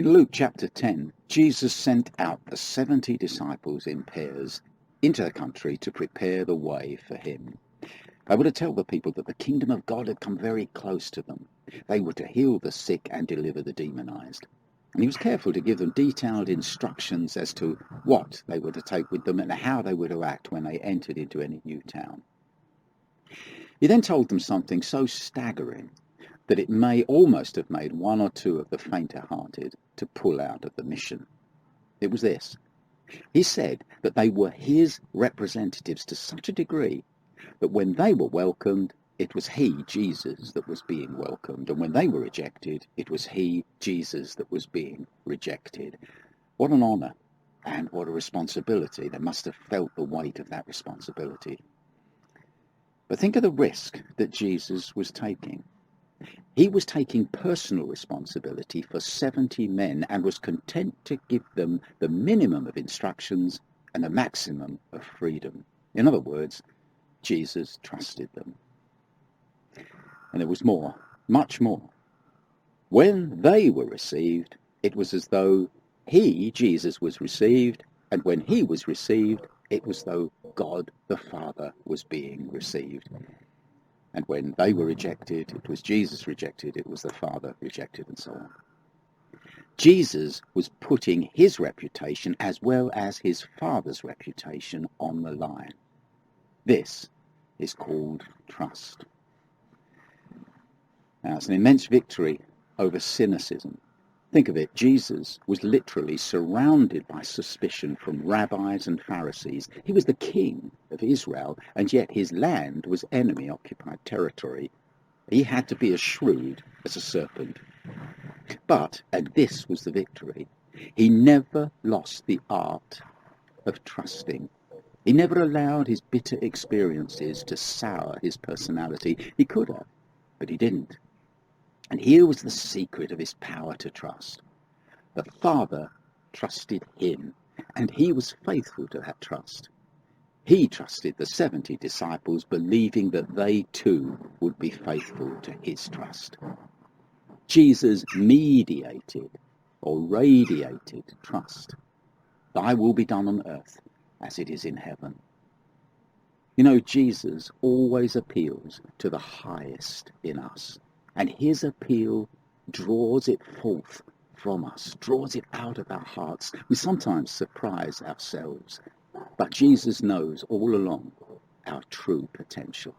In Luke chapter 10, Jesus sent out the 70 disciples in pairs into the country to prepare the way for him. They were to tell the people that the kingdom of God had come very close to them. They were to heal the sick and deliver the demonized. And he was careful to give them detailed instructions as to what they were to take with them and how they were to act when they entered into any new town. He then told them something so staggering that it may almost have made one or two of the fainter-hearted to pull out of the mission. It was this. He said that they were his representatives to such a degree that when they were welcomed, it was he, Jesus, that was being welcomed, and when they were rejected, it was he, Jesus, that was being rejected. What an honour and what a responsibility. They must have felt the weight of that responsibility. But think of the risk that Jesus was taking. He was taking personal responsibility for 70 men and was content to give them the minimum of instructions and the maximum of freedom. In other words, Jesus trusted them. And there was more, much more. When they were received, it was as though he, Jesus, was received, and when he was received, it was as though God the Father was being received. And when they were rejected, it was Jesus rejected, it was the Father rejected, and so on. Jesus was putting his reputation as well as his Father's reputation on the line. This is called trust. Now, it's an immense victory over cynicism. Think of it, Jesus was literally surrounded by suspicion from rabbis and Pharisees. He was the king of Israel, and yet his land was enemy-occupied territory. He had to be as shrewd as a serpent. But, and this was the victory, he never lost the art of trusting. He never allowed his bitter experiences to sour his personality. He could have, but he didn't. And here was the secret of his power to trust. The Father trusted him, and he was faithful to that trust. He trusted the 70 disciples, believing that they too would be faithful to his trust. Jesus mediated or radiated trust. Thy will be done on earth as it is in heaven. You know, Jesus always appeals to the highest in us. And his appeal draws it forth from us, draws it out of our hearts. We sometimes surprise ourselves, but Jesus knows all along our true potential.